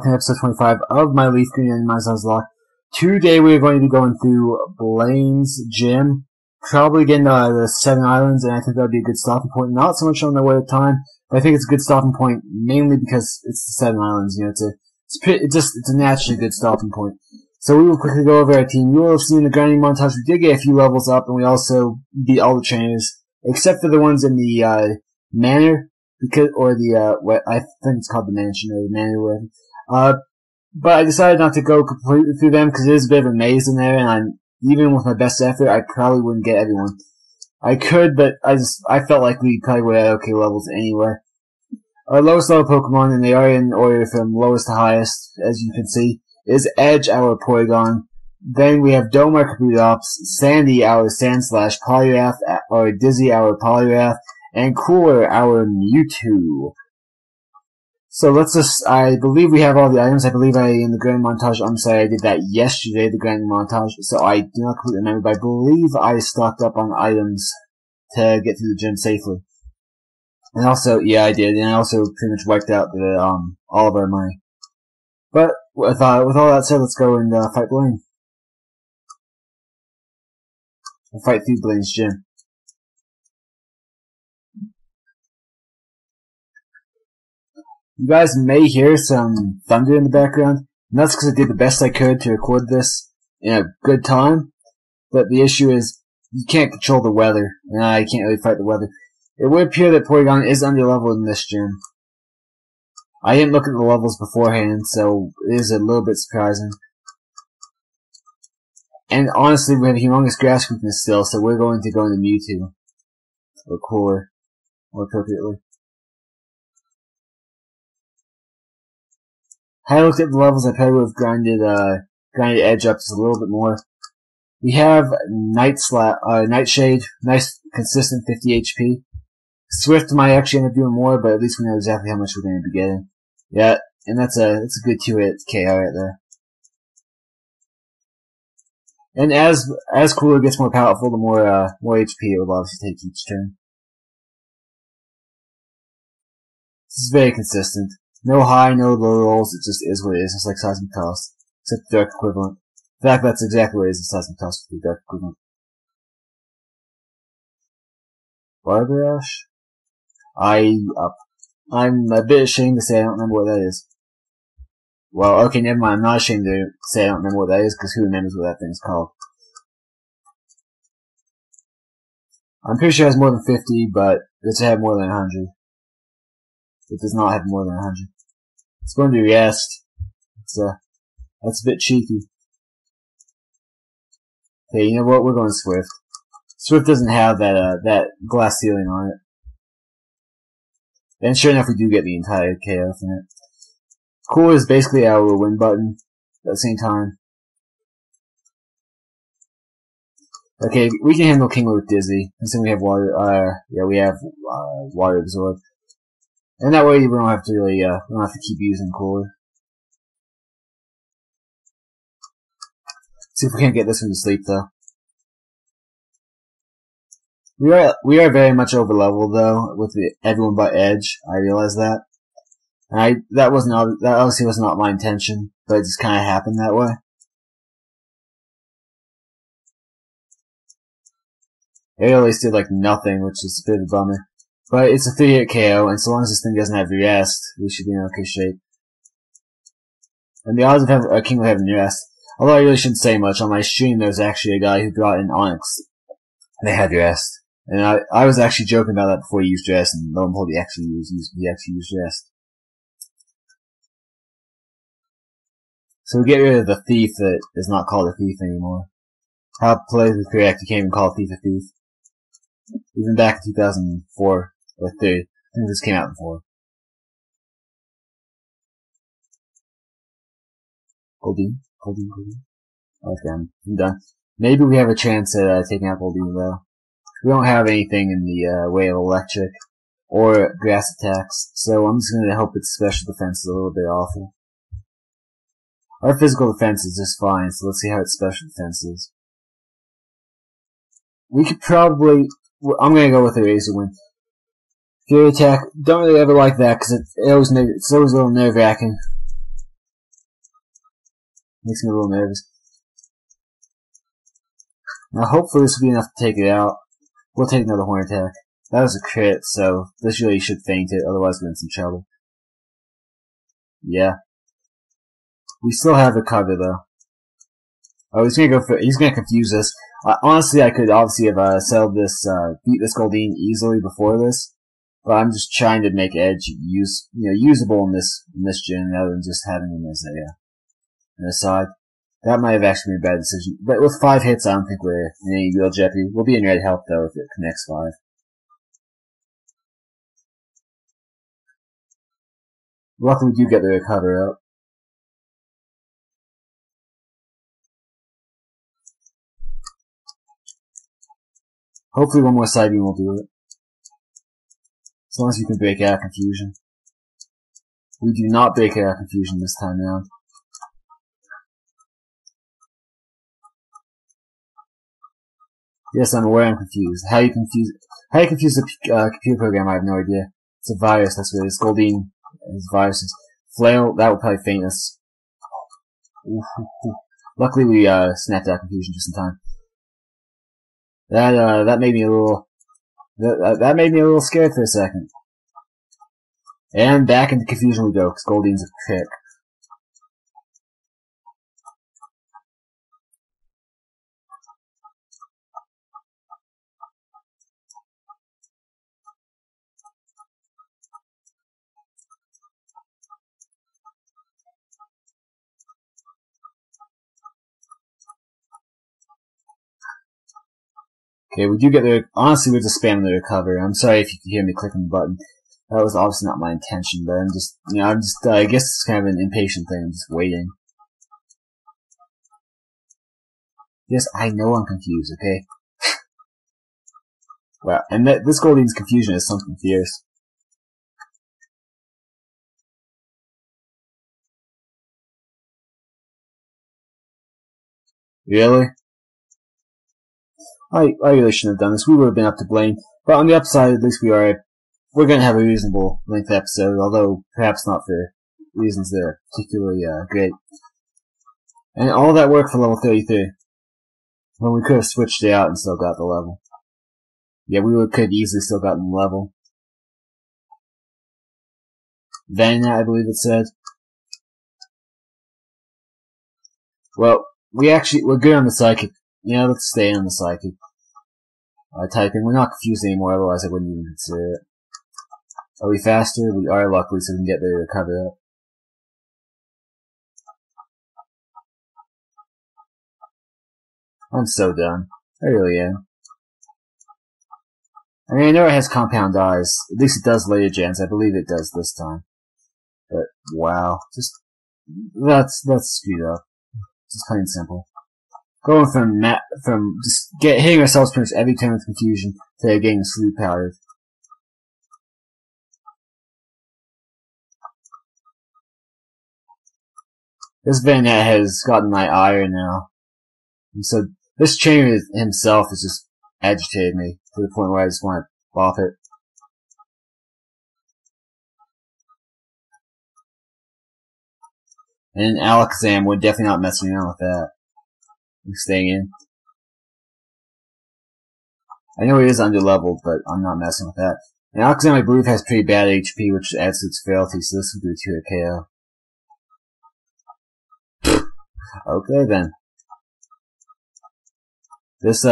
welcome to episode 25 of my LeafGreen randomized Nuzlocke. Today we're going to be going through Blaine's gym, probably getting the 7 islands, and I think that would be a good stopping point. Not so much on the way of time, but I think it's a good stopping point, mainly because it's the 7 islands, you know, it's a naturally good stopping point. So we will quickly go over our team. You will have seen the grinding montage. We did get a few levels up, and we also beat all the trainers, except for the ones in the, manor. What I think it's called the mansion or the manor, but I decided not to go completely through them because it is a bit of a maze in there, and even with my best effort, I probably wouldn't get everyone. I could, but I felt like we probably would have okay levels anyway. Our lowest level Pokemon, and they are in order from lowest to highest, as you can see, is Edge, our Porygon. Then we have Dome, our Kabutops, Sandy, our Sandslash, Poliwrath, or Dizzy, our Poliwrath, and Cooler, our Mewtwo. So I believe we have all the items. I believe in the grinding montage, I'm sorry, I did that yesterday, the grinding montage, so I do not completely remember, but I believe I stocked up on items to get through the gym safely. And also, yeah, I did, and I also pretty much wiped out all of our money. But, with all that said, let's go and, fight Blaine. We'll fight through Blaine's gym. You guys may hear some thunder in the background, and that's because I did the best I could to record this in a good time, but the issue is, you can't control the weather, and I can't really fight the weather. It would appear that Porygon is underleveled in this gym. I didn't look at the levels beforehand, so it is a little bit surprising. And honestly, we have humongous grass weakness still, so we're going to go into Mewtwo. Or Cooler, more appropriately. Had I looked at the levels, I probably would have grinded Edge up just a little bit more. We have Nightshade, nice, consistent 50 HP. Swift might actually end up doing more, but at least we know exactly how much we're going to be getting. Yeah, and that's a good 2-hit KO right there. And as Cooler gets more powerful, the more HP it will obviously take each turn. This is very consistent. No high, no low rolls, it just is what it is. It's like Seismic Toss, except the Dark equivalent. In fact, that's exactly what it is, the Seismic Toss with the Dark equivalent. Barbarage? I'm a bit ashamed to say I don't remember what that is. Well, okay, never mind, I'm not ashamed to say I don't remember what that is, because who remembers what that thing's called? I'm pretty sure it has more than 50, but it does have more than 100. It does not have more than 100. It's going to Rest. That's a bit cheeky. Okay, you know what? We're going Swift. Swift doesn't have that glass ceiling on it. And sure enough, we do get the entire KO from it. Cool is basically our win button at the same time. Okay, we can handle Kingler with Dizzy. And then we have Water, we have, Water Absorb. And that way we don't have to really, we don't have to keep using Cooler. See if we can't get this one to sleep though. We are very much over leveled though, with everyone but Edge. I realize that. And that obviously was not my intention, but it just kinda happened that way. It at least did like nothing, which is a bit of a bummer. But it's a 3-hit KO, and so long as this thing doesn't have Rest, we should be in okay shape. And the odds of Kingler having Rest, although I really shouldn't say much, on my stream there was actually a guy who brought in Onyx. They had Rest. And I was actually joking about that before he used Rest, and lo and behold, he actually used Rest. So we get rid of the Thief that is not called a Thief anymore. How politically correct, you can't even call a Thief a thief. Even back in 2004. Or 3. I think this came out in 4. Goldeen? Okay, I'm done. Maybe we have a chance at taking out Goldeen though. We don't have anything in the way of electric or grass attacks, so I'm just gonna hope its special defense is a little bit awful. Our physical defense is just fine, so let's see how its special defense is. We could probably, I'm gonna go with a Razor Wing. Fury Attack, don't really ever like that, because it's always a little nerve-wracking. Makes me a little nervous. Now hopefully this will be enough to take it out. We'll take another horn attack. That was a crit, so this really should feint it, otherwise we're in some trouble. Yeah. We still have the cover though. Oh, he's gonna confuse us. Honestly, I could obviously have settled this, beat this Goldeen easily before this, but I'm just trying to make Edge usable in this gym rather than just having him as an aside. That might have actually been a bad decision. But with 5 hits, I don't think we're in any real jeopardy. We'll be in red health though if it connects 5. Luckily, we do get the recover up. Hopefully one more side beam will do it. As long as we can break out confusion. We do not break out confusion this time around. Yes, I'm aware I'm confused. How you confuse the computer program, I have no idea. It's a virus, that's what it is. Goldeen is viruses. Flail, that will probably feint us. Luckily we snapped out confusion just in time. That made me a little scared for a second. And back into confusion we go, because Goldeen's a prick. Okay, we do get honestly, we're just spamming the recover. I'm sorry if you can hear me clicking the button. That was obviously not my intention, but I guess it's kind of an impatient thing. I'm just waiting. Yes, I know I'm confused, okay? Wow, and this Goldeen's confusion is something fierce. Really? I really shouldn't have done this. We would have been up to blame. But on the upside, at least we're going to have a reasonable length episode, although perhaps not for reasons that are particularly great. And all that work for level 33. When we could have switched it out and still got the level. Yeah, could have easily still gotten the level. Then, I believe it said. Well, we're good on the psychic. Yeah, let's stay on the psychic. Typing. We're not confused anymore, otherwise I wouldn't even consider it. Are we faster? We are, luckily, so we can get the recover up. I'm so done. I really am. I mean, I know it has compound eyes. At least it does later gens. I believe it does this time. But, wow. That's screwed up. Just plain simple. Going from just hitting ourselves pretty much every turn with confusion to getting sleep powdered. This bayonet has gotten my ire now. And so, this trainer himself has just agitated me to the point where I just want to bop it. And Alakazam, we're definitely not messing around with that. I'm staying in. I know he is underleveled, but I'm not messing with that. And Alakazam, I believe, has pretty bad HP, which adds to its frailty, so this will do to a KO. Okay then. This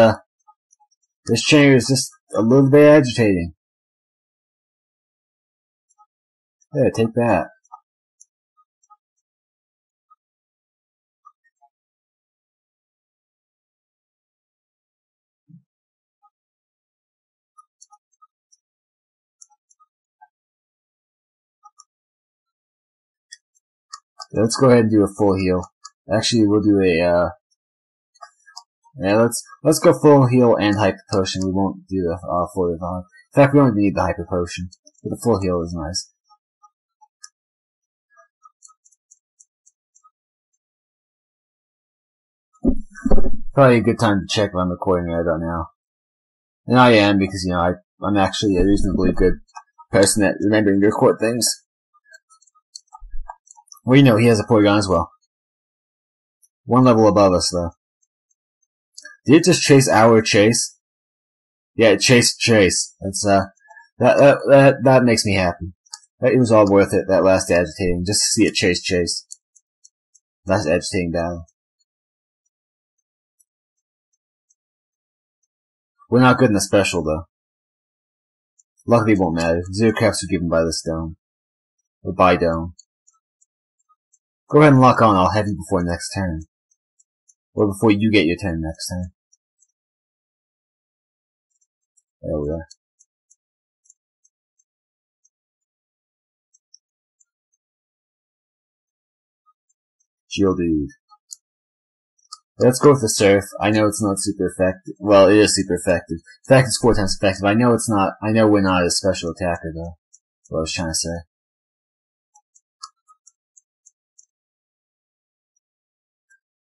trainer is just a little bit agitating. Yeah, take that. Let's go ahead and do a full heal. Actually, we'll do a, yeah, let's go full heal and hyper potion. We won't do the, full revive. In fact, we only need the hyper potion. But the full heal is nice. Probably a good time to check if I'm recording right about now. And I am, because, I'm actually a reasonably good person at remembering to record things. Well, he has a Porygon as well. One level above us, though. Did it just chase our chase? Yeah, it chased chase. That's, that makes me happy. It was all worth it, that last agitating, just to see it chase. Last agitating battle. We're not good in the special, though. Luckily it won't matter. 0 crafts are given by this dome. Or by dome. Go ahead and lock on, I'll have you before next turn. Or before you get your turn next turn. There we are. Dude. Let's go with the Surf. I know it's not super effective. Well, it is super effective. In fact, it's 4 times effective. I know it's not. I know we're not a special attacker, though. That's what I was trying to say.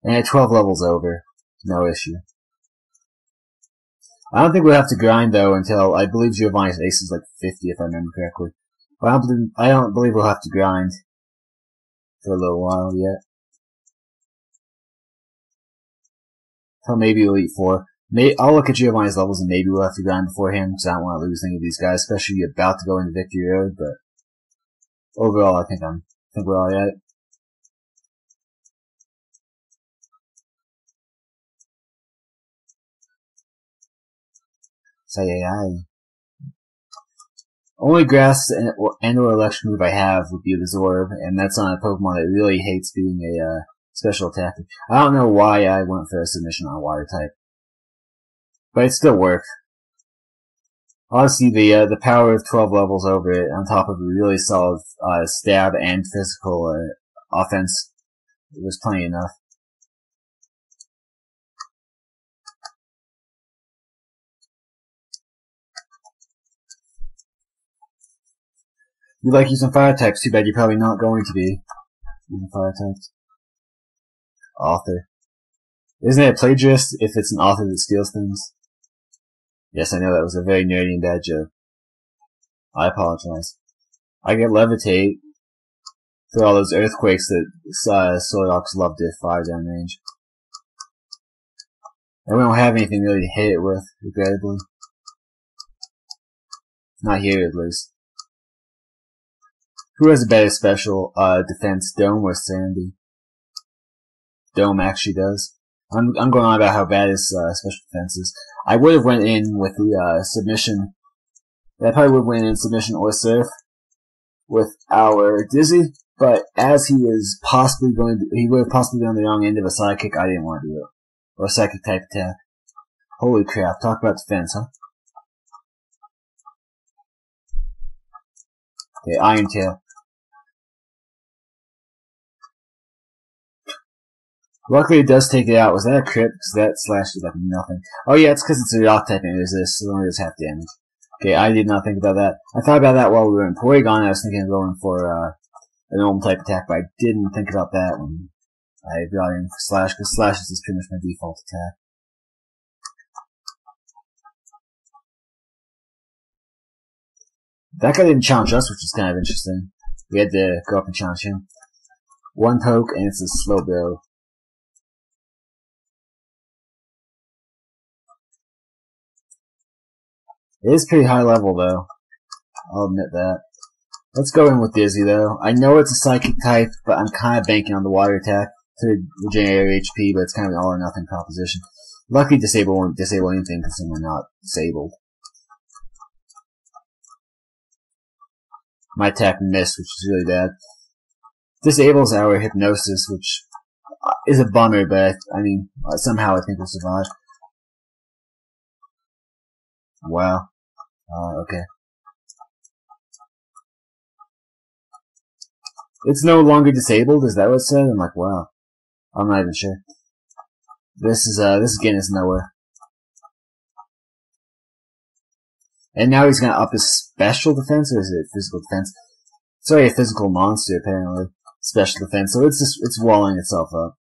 And at 12 levels over. No issue. I don't think we'll have to grind, though, until I believe Giovanni's ace is like 50, if I remember correctly. But I don't believe we'll have to grind for a little while yet. Till maybe Elite 4. I'll look at Giovanni's levels and maybe we'll have to grind before him, because I don't want to lose any of these guys, especially about to go into Victory Road, but overall I think we're alright. Sayayay. Only grass and or electric move I have would be the Zorb, and that's on a Pokemon that really hates being a special attacker. I don't know why I went for a submission on a water type, but it still worked. Honestly, the power of 12 levels over it, on top of a really solid stab and physical offense, it was plenty enough. You like using fire types, too bad you're probably not going to be using fire types. Author. Isn't it a plagiarist if it's an author that steals things? Yes, I know that was a very nerdy and bad joke. I apologize. I get Levitate for all those earthquakes that Solrox love to fire down range. And we don't have anything really to hit it with, regrettably. Not here, at least. Who has a better special defense, Dome or Sandy? Dome actually does. I'm going on about how bad his special defense is. I would have went in with the submission. I probably would have went in submission or Surf with our Dizzy, but as he is possibly he would have possibly been on the wrong end of a sidekick, I didn't want to do it. Or a psychic type attack. Holy crap, talk about defense, huh? Okay, Iron Tail. Luckily, it does take it out. Was that a crit? Because that slashed it like nothing. Oh yeah, it's because it's a rock type and it resists, so it only does half damage. Okay, I did not think about that. I thought about that while we were in Porygon. I was thinking of going for a normal type attack, but I didn't think about that when I brought in for Slash, because Slash is pretty much my default attack. That guy didn't challenge us, which is kind of interesting. We had to go up and challenge him. One poke, and it's a slow build. It is pretty high level, though. I'll admit that. Let's go in with Dizzy, though. I know it's a psychic type, but I'm kind of banking on the water attack to regenerate HP, but it's kind of an all or nothing proposition. Luckily, Disable won't disable anything because we're not disabled. My attack missed, which is really bad. Disables our Hypnosis, which is a bummer, but I mean, somehow I think we'll survive. Wow. Okay. It's no longer disabled, is that what it said? I'm like, wow. I'm not even sure. This is getting us nowhere. And now he's gonna up his special defense, or is it physical defense? It's already a physical monster, apparently. Special defense, so it's walling itself up.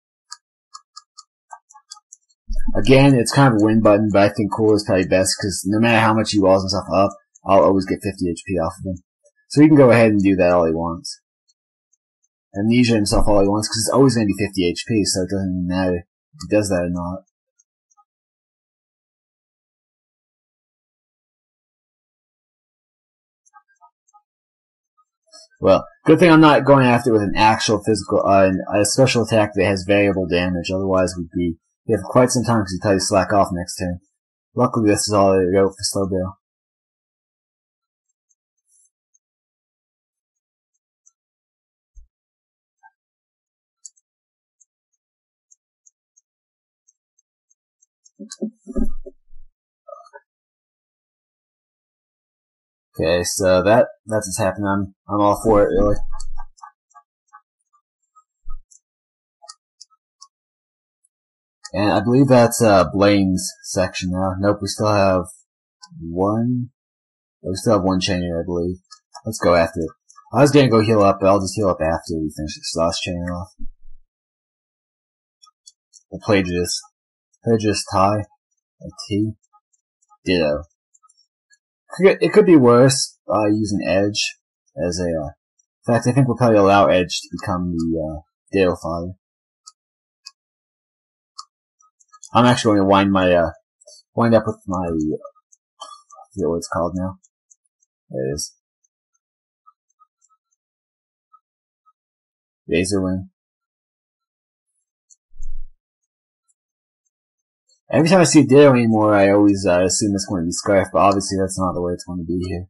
Again, it's kind of a win button, but I think Cool is probably best, because no matter how much he walls himself up, I'll always get 50 HP off of him. So he can go ahead and do that all he wants. amnesia himself all he wants, because it's always going to be 50 HP, so it doesn't even matter if he does that or not. Well, good thing I'm not going after it with an actual physical, a special attack that has variable damage, otherwise we'd be here for quite some time because he'd tell you to slack off next turn. Luckily this is all I go for Slowbill. Okay, so that's what's happening. I'm all for it, really. And I believe that's Blaine's section now. Nope, we still have one. We still have one chain here, I believe. Let's go after it. I was gonna go heal up, but I'll just heal up after we finish this last chain off. The Plagiarist. Plagiarist tie. A T. Ditto. It could be worse, using Edge as a, in fact, I think we'll probably allow Edge to become the, Ditto Father. I'm actually going to wind up with my, I forget what it's called now. There it is. Razor Wing. Every time I see Ditto anymore, I always assume it's going to be Scarf, but obviously that's not the way it's going to be here.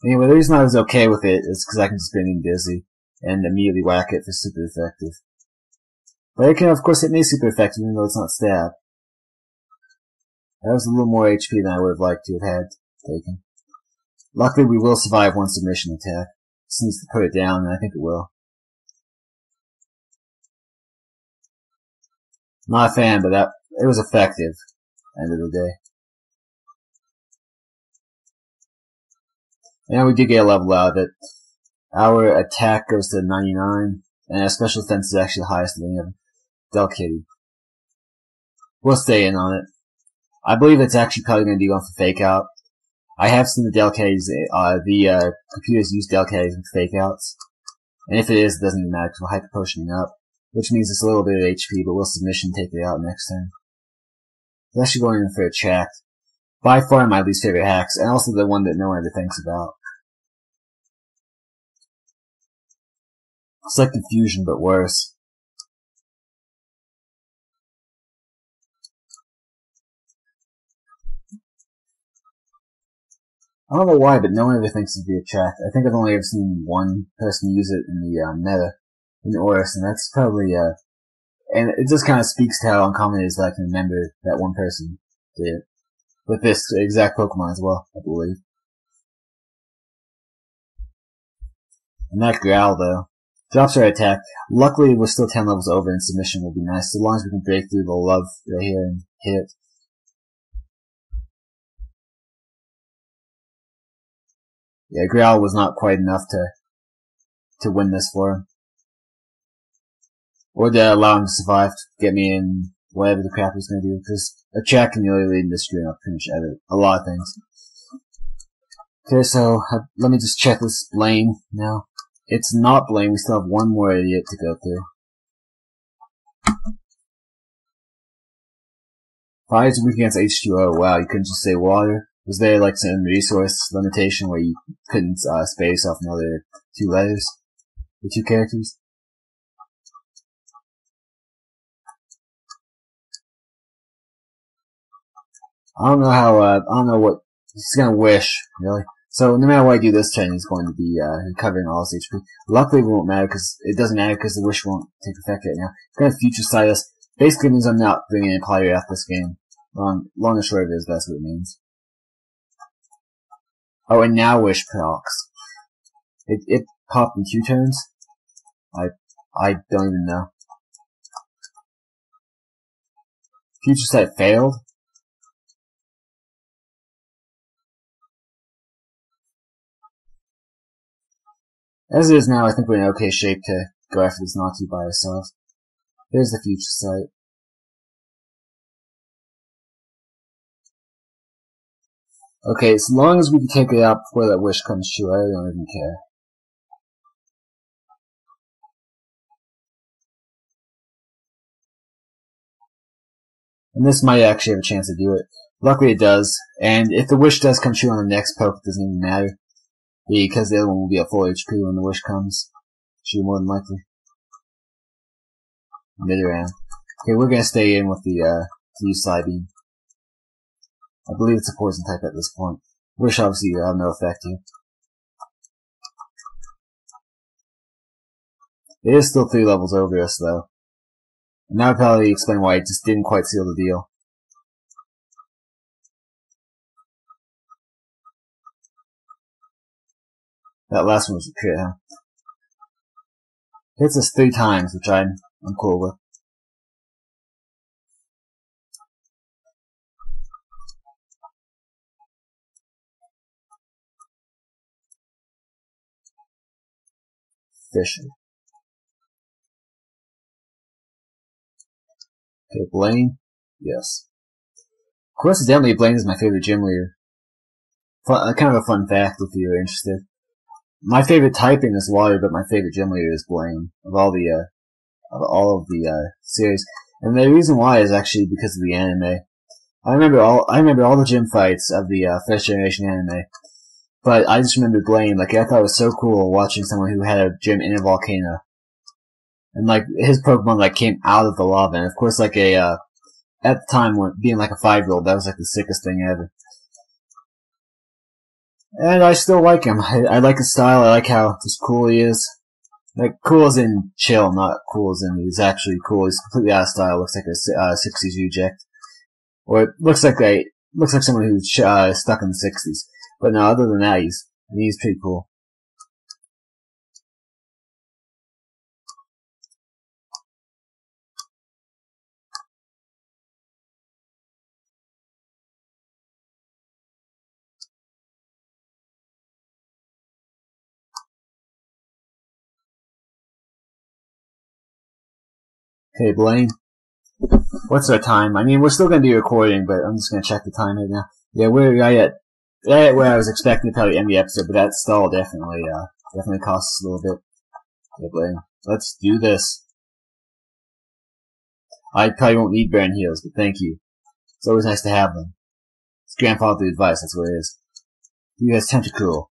Anyway, the reason I was okay with it is because I can just be being busy and immediately whack it for super effective. But it can, of course, hit me super effective even though it's not stab. That was a little more HP than I would have liked to have had taken. Luckily, we will survive one submission attack. Just needs to put it down, and I think it will. Not a fan, but it was effective. End of the day. And we did get a level out of it. Our attack goes to 99, and our special defense is actually the highest of any of them. Delkitty. We'll stay in on it. I believe it's actually probably going to be going for Fake Out. I have seen the Delkitties, the computers use Delkitties with Fake Outs. And if it is, it doesn't even matter because we're hyper potioning up. Which means it's a little bit of HP, but we'll submission take it out next turn. I'm actually going in for a track. By far my least favorite hacks, and also the one that no one ever thinks about. It's like Confusion, but worse. I don't know why, but no one ever thinks it'd be a track. I think I've only ever seen one person use it in the meta, in Oris, and that's probably, and it just kind of speaks to how uncommon it is that I can remember that one person did it. With this exact Pokemon as well, I believe. And that Growl, though, drops our attack. Luckily, we're still 10 levels over, and submission will be nice, so long as we can break through the love right here and hit it. Yeah, Growl was not quite enough to win this for him. Or to allow him to survive, to get me in whatever the crap he's gonna do, because a track can really lead into screwing up pretty much a lot of things. Okay, so let me just check this Blaine now. It's not Blaine, we still have one more idiot to go through. Fire's weak against H2O, wow, you couldn't just say water? Was there like some resource limitation where you couldn't space off another 2 letters? Or 2 characters? I don't know how, I don't know what, he's gonna wish, really. So, no matter what I do this turn, he's going to be, recovering all his HP. Luckily, it won't matter, because, it doesn't matter, because the wish won't take effect right now. He's gonna future sight us. Basically means I'm not bringing in Polyrath this game. Long and short of it is, that's what it means. Oh, and now wish procs. It popped in 2 turns? I don't even know. Future sight failed? As it is now, I think we're in okay shape to go after this Natu by ourselves. There's the future sight. Okay, as long as we can take it out before that wish comes true, I don't even care. And this might actually have a chance to do it. Luckily it does, and if the wish does come true on the next poke, it doesn't even matter. Because the other one will be at full HP when the wish comes. Should be more than likely. Mid-round. Okay, we're gonna stay in with the use Psybeam. I believe it's a poison type at this point. Wish obviously will have no effect here. It is still 3 levels over us though. And that would probably explain why it just didn't quite seal the deal. That last one was a crit, huh? Hits us 3 times, which I'm cool with. Fisher. Okay, Blaine. Yes. Coincidentally, Blaine is my favorite gym leader. Kind of a fun fact if you're interested. My favorite typing is water, but my favorite gym leader is Blaine. Of all of the series. And the reason why is actually because of the anime. I remember all the gym fights of the first generation anime. But I just remember Blaine, like, I thought it was so cool watching someone who had a gym in a volcano. And, like, his Pokemon, like, came out of the lava. And, of course, like, at the time, being, like, a 5-year-old, that was, like, the sickest thing ever. And I still like him. I like his style. I like how just cool he is. Like, cool as in chill, not cool as in he's actually cool. He's completely out of style. Looks like a 60s reject. Or it looks like someone who's stuck in the 60s. But no, other than that, he's pretty cool. Okay, Blaine. What's our time? I mean, we're still gonna be recording, but I'm just gonna check the time right now. Yeah, we're right at where I was expecting to probably end the episode, but that stall definitely costs us a little bit. Okay, Blaine. Let's do this. I probably won't need burn heals, but thank you. It's always nice to have them. It's grandfather advice, that's what it is. You guys Tentacool.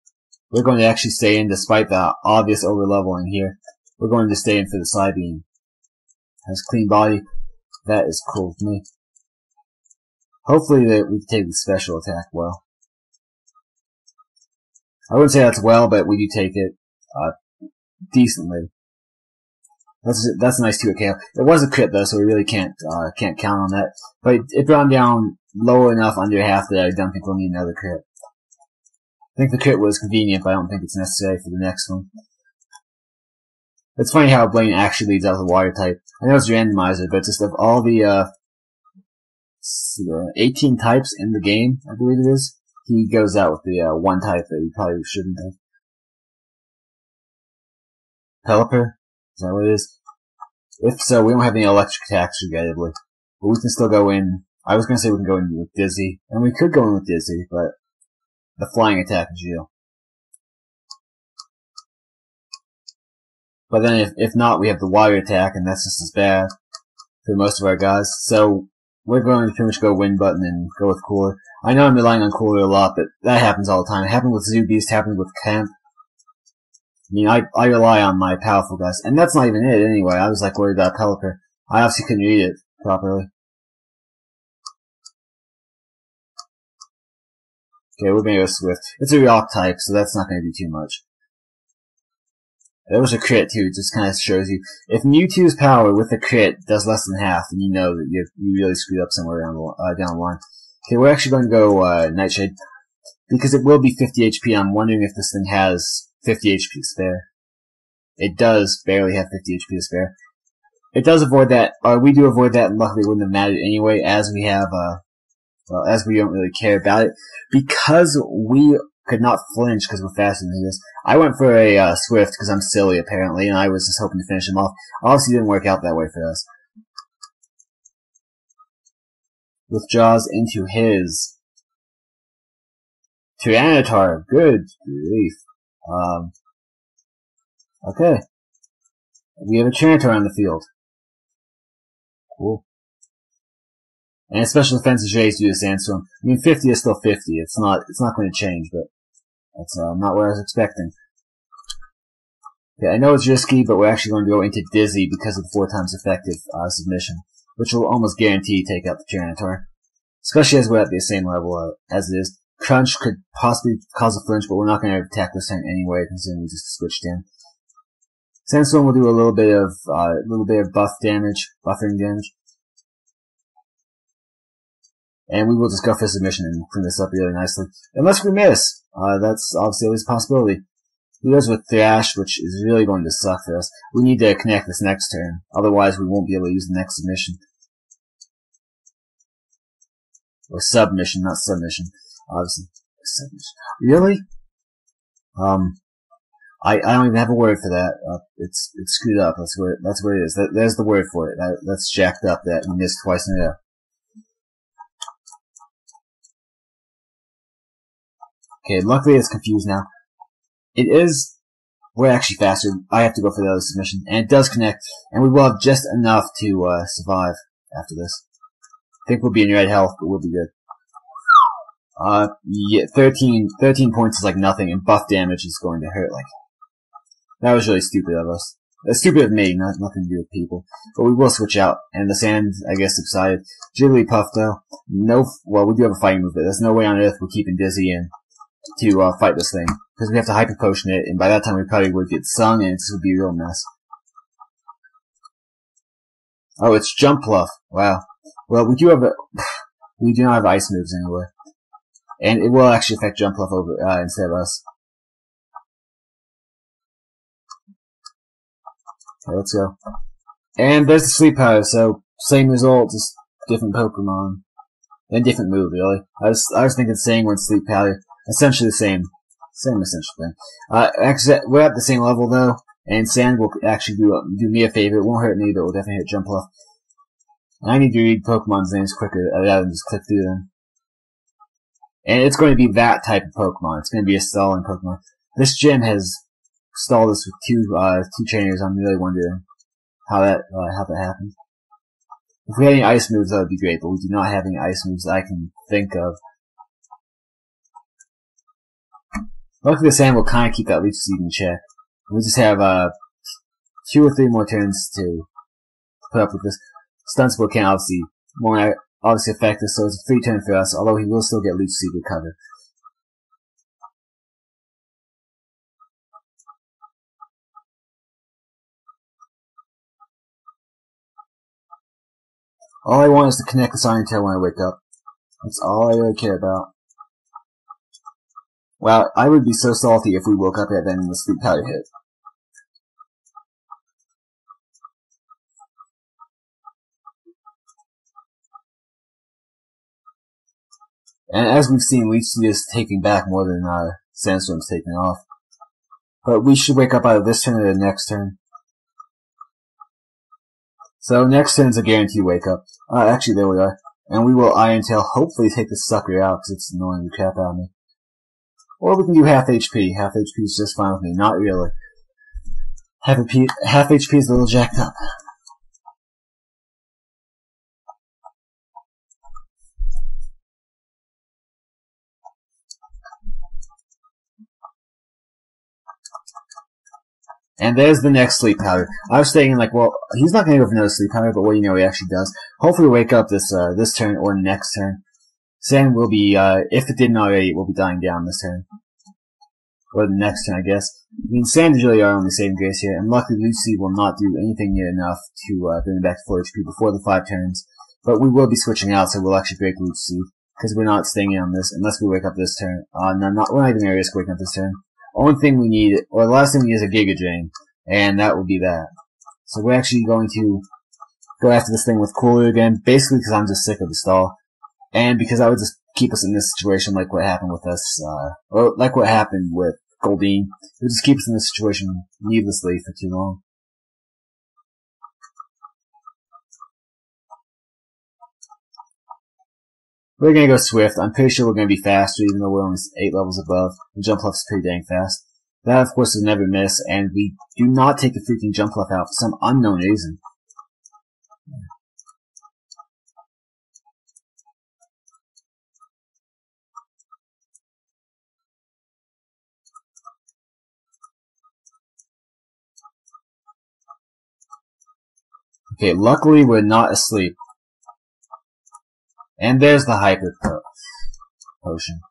We're going to actually stay in despite the obvious over-leveling here. We're going to stay in for the Psybeam. Has clean body. That is cool for me. Hopefully that we can take the special attack well. I wouldn't say that's well, but we do take it decently. That's a nice 2-hit KO. It was a crit though, so we really can't count on that. But it brought him down low enough under half that I don't think we'll need another crit. I think the crit was convenient, but I don't think it's necessary for the next one. It's funny how Blaine actually leads out with a water type. I know it's randomizer, but just of all the 18 types in the game, I believe it is, he goes out with the one type that he probably shouldn't have. Pelipper? Is that what it is? If so, we don't have any electric attacks, regrettably. But we can still go in. I was going to say we can go in with Dizzy. And we could go in with Dizzy, but the flying attack is real. But then if not, we have the water attack, and that's just as bad for most of our guys. So we're going to pretty much go Wind Button and go with Cooler. I know I'm relying on Cooler a lot, but that happens all the time. It happened with Zoo Beast, happened with Camp. I mean, I rely on my powerful guys. And that's not even it anyway. I was like worried about Pelipper. I obviously couldn't read it properly. Okay, we're gonna go Swift. It's a rock type, so that's not gonna do too much. That was a crit too, it just kinda shows you. If Mewtwo's power with a crit does less than half, then you know that you really screwed up somewhere down the line. Okay, we're actually going to go Nightshade. Because it will be 50 HP, I'm wondering if this thing has 50 HP spare. It does barely have 50 HP to spare. It does avoid that, or we do avoid that, and luckily it wouldn't have mattered anyway, as we have, well, as we don't really care about it. Because we could not flinch because we're faster than he is. I went for a Swift because I'm silly apparently, and I was just hoping to finish him off. Obviously, it didn't work out that way for us. Withdraws into his Tyranitar, good grief. Okay. We have a Tyranitar on the field. Cool. And special defense is raised due to Sandstorm. I mean, 50 is still 50. It's not going to change, but that's not what I was expecting. Okay, I know it's risky, but we're actually going to go into Dizzy because of the 4 times effective submission, which will almost guarantee take out the Tyranitar. Especially as we're at the same level as it is. Crunch could possibly cause a flinch, but we're not going to attack this turn anyway, considering we just switched in. Sandstorm will do a little bit of buffering damage. And we will just go for submission and clean this up really nicely. Unless we miss. That's obviously always a possibility. He goes with Thrash, which is really going to suck for us. We need to connect this next turn. Otherwise, we won't be able to use the next submission. Or submission, not submission. Obviously. Submission. Really? I don't even have a word for that. It's screwed up. That's what it is. There's the word for it. That's jacked up that we missed twice in a row. Okay, luckily it's confused now. We're actually faster. I have to go for the other submission. And it does connect, and we will have just enough to survive after this. I think we'll be in red health, but we'll be good. Yeah, 13 points is like nothing, and buff damage is going to hurt. Like, that was really stupid of us. Stupid of me, nothing to do with people. But we will switch out, and the sand, I guess, subsided. Jigglypuff, though, well, we do have a fighting move, but there's no way on earth we're keeping Dizzy in to fight this thing, because we have to Hyper Potion it, and by that time we probably would get sung, and it would be a real mess. Oh, it's Jumpluff. Wow. Well, we do not have ice moves anyway, and it will actually affect Jumpluff over instead of us. Okay, let's go. And there's the Sleep Powder, so same result, just different Pokemon, and different move. Really, I was thinking saying one Sleep Powder. Essentially the same essential thing. Actually, we're at the same level though, and Sand will actually do me a favor. It won't hurt me, but it will definitely hit Jumpluff. I need to read Pokemon's names quicker rather than just click through them. And it's going to be that type of Pokemon. It's going to be a stalling Pokemon. This gym has stalled us with two trainers. I'm really wondering how that happened. If we had any ice moves, that would be great, but we do not have any ice moves that I can think of. Luckily, the Sand will kind of keep that Leech Seed in check. We just have 2 or 3 more turns to put up with this. Stunsport can't obviously affect us, so it's a 3-turn for us, although he will still get Leech Seed recovered. All I want is to connect the Iron Tail when I wake up. That's all I really care about. Wow, I would be so salty if we woke up at then and the Sleep Powder hit. And as we've seen, Leech Seed is taking back more than Sandstorm's taking off. But we should wake up either this turn or the next turn. So next turn's a guaranteed wake up. Actually, there we are. And we will Iron Tail hopefully take this sucker out because it's annoying the crap out of me. Or we can do half HP. Half HP is just fine with me. Not really. Half HP is a little jacked up. And there's the next Sleep Powder. I was thinking, like, well, he's not going to go for another Sleep Powder, but what do you know, he actually does. Hopefully we'll wake up this turn or next turn. Sand will be, if it didn't already, it will be dying down this turn. Or the next turn, I guess. I mean, Sand is really our only saving grace here, and luckily Leech Seed will not do anything near enough to bring it back to 4 HP before the 5 turns. But we will be switching out, so we'll actually break Leech Seed, because we're not staying in on this unless we wake up this turn. We're not even going to risk waking up this turn. Only thing we need, or the last thing we need is a Giga Drain, and that will be that. So we're actually going to go after this thing with Cooler again, basically because I'm just sick of the stall, and because I would just keep us in this situation like what happened with us, or like what happened with Goldeen. It would just keep us in this situation needlessly for too long. We're gonna go Swift. I'm pretty sure we're gonna be faster, even though we're only 8 levels above. The jump left is pretty dang fast. That, of course, is never miss, and we do not take the freaking jump left out for some unknown reason. Okay, luckily we're not asleep. And there's the hyper potion.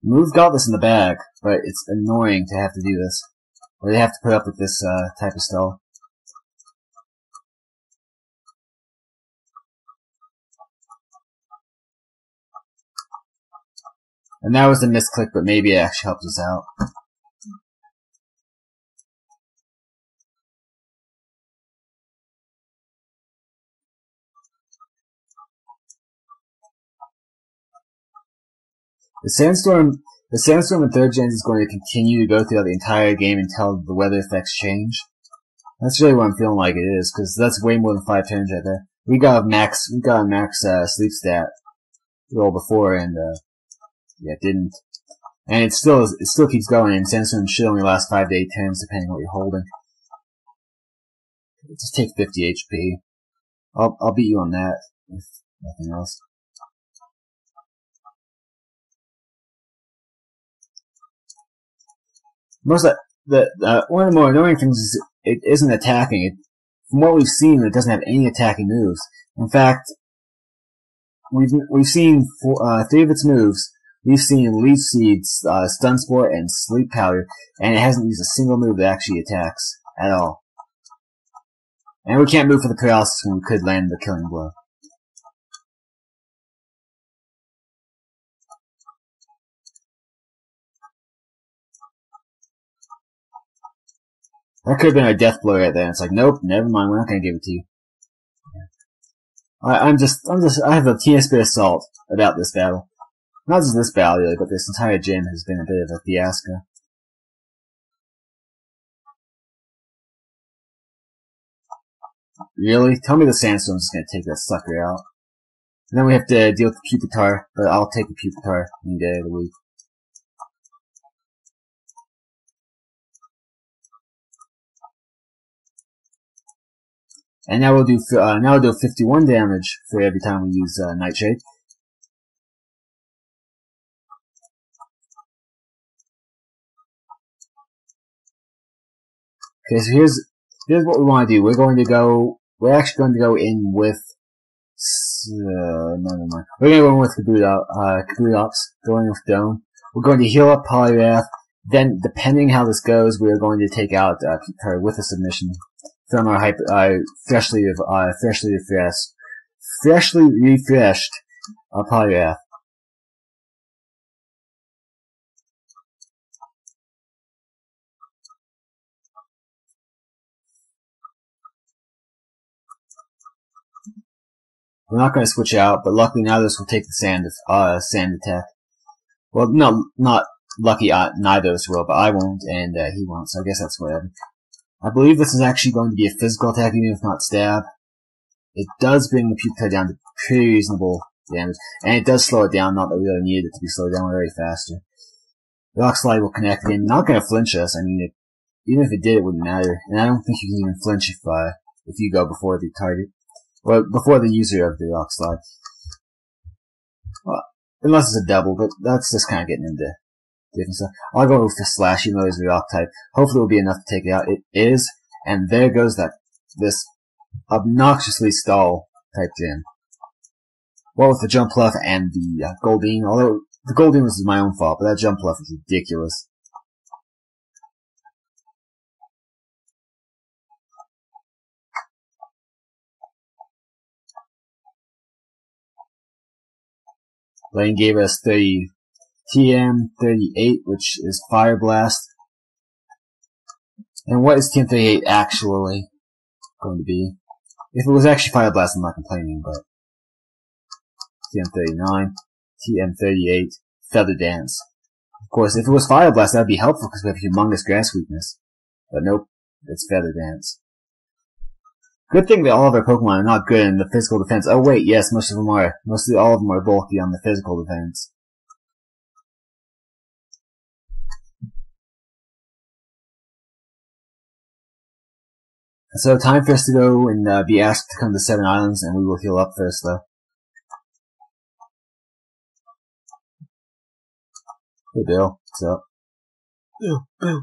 Move got this in the bag, but it's annoying to have to do this. Or they have to put up with this type of stall. And that was a misclick, but maybe it actually helps us out. The sandstorm in 3rd gen is going to continue to go throughout the entire game until the weather effects change. That's really what I'm feeling like it is, because that's way more than 5 turns right there. We got a max sleep stat roll before, and yeah, it didn't. And it still keeps going, and sandstorm should only last 5 to 8 turns depending on what you're holding. Just take 50 HP. I'll beat you on that, if nothing else. One of the more annoying things is it isn't attacking. From what we've seen, it doesn't have any attacking moves. In fact, we've seen 3 of its moves. We've seen Leaf Seeds, Stun Spore, and Sleep Powder, and it hasn't used a single move that actually attacks at all. And we can't move for the paralysis when we could land the killing blow. That could have been a death blow right there. It's like, nope, never mind, we're not gonna give it to you. I have a teeniest bit of salt about this battle. Not just this battle, really, but this entire gym has been a bit of a fiasco. Really? Tell me the sandstorm's just gonna take that sucker out. And then we have to deal with the Pupitar, but I'll take the Pupitar any day of the week. And now we'll do 51 damage for every time we use Nightshade. Okay, so here's what we want to do. We're actually going to go in with no, never mind. We're going to go in with Kabutops, going with Dome. We're going to heal up Polyrath. Then, depending how this goes, we are going to take out Pupitar with a submission from our freshly refreshed Polyrath. We're not going to switch out, but luckily now this will take the sand attack. Well, no, not lucky. Neither of us will, but I won't, and he won't. So I guess that's whatever. I believe this is actually going to be a physical attack, even if not stab. It does bring the Pupitar down to pretty reasonable damage, and it does slow it down. Not that we really needed it to be slowed down very faster. Rock Slide will connect again. Not going to flinch us. I mean, even if it did, it wouldn't matter. And I don't think you can even flinch if you go before the target. Well, before the user of the Rock Slide. Well, unless it's a double, but that's just kind of getting into different stuff. I'll go with the Slash, even though it's a Rock type. Hopefully it will be enough to take it out. It is, and there goes this obnoxiously stall type gym. Well, with the Jump Pluff and the Goldeen, although the Goldeen was my own fault, but that Jump Pluff is ridiculous. Lane gave us 30 TM38, which is Fire Blast. And what is TM38 actually going to be? If it was actually Fire Blast, I'm not complaining, but TM39, TM38, Feather Dance. Of course, if it was Fire Blast, that would be helpful because we have humongous grass weakness. But nope, it's Feather Dance. Good thing that all of our Pokemon are not good in the physical defense. Oh wait, yes, most of them are. Mostly all of them are bulky on the physical defense. So time for us to go and be asked to come to 7 Islands, and we will heal up first though. Hey Bill, what's up? Bill. No,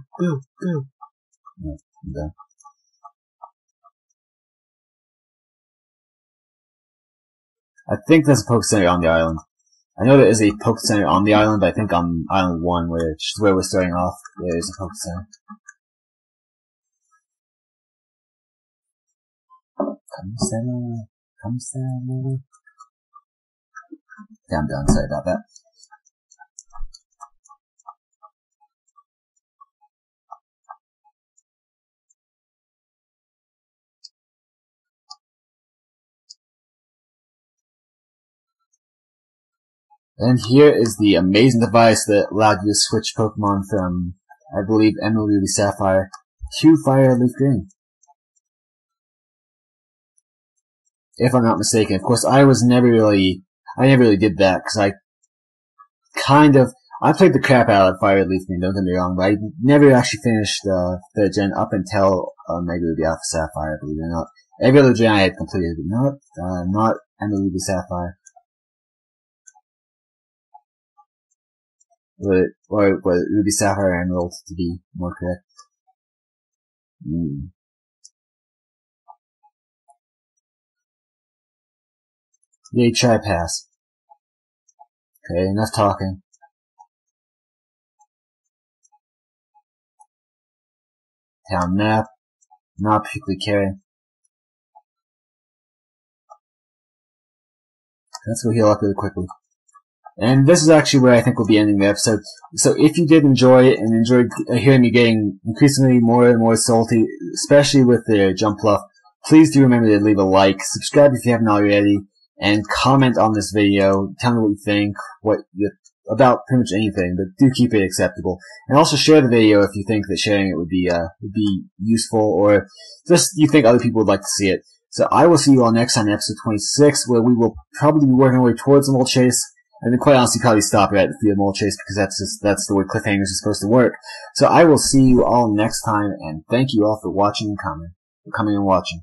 I'm done. I think there's a Poke Center on the island. I know there is a Poke Center on the island, but I think on Island 1, which is where we're starting off, there is a Poke Center. Come Center. Yeah, I'm done. Sorry about that. And here is the amazing device that allowed you to switch Pokemon from, I believe, Emerald, Ruby, Sapphire to Fire, Leaf, Green. If I'm not mistaken. Of course, I never really did that, because I played the crap out of Fire, Leaf, Green, don't get me wrong, but I never actually finished the gen up until Mega Ruby, Alpha, Sapphire, believe it or not. Every other gen I had completed, but not Emerald, Ruby, Sapphire. Or Ruby, Sapphire, Emerald, to be more correct. Yay, try pass. Okay, enough talking. Town map. Not particularly caring. Let's go heal up really quickly. And this is actually where I think we'll be ending the episode. So if you did enjoy it and enjoyed hearing me getting increasingly more and more salty, especially with the jump fluff, please do remember to leave a like, subscribe if you haven't already, and comment on this video. Tell me what you think, about pretty much anything, but do keep it acceptable. And also share the video if you think that sharing it would be useful, or just you think other people would like to see it. So I will see you all next time in episode 26, where we will probably be working our way towards the Mole Chase. And then quite honestly probably stop right at the Field Mole Chase, because that's the way cliffhangers are supposed to work. So I will see you all next time, and thank you all for watching and coming and watching.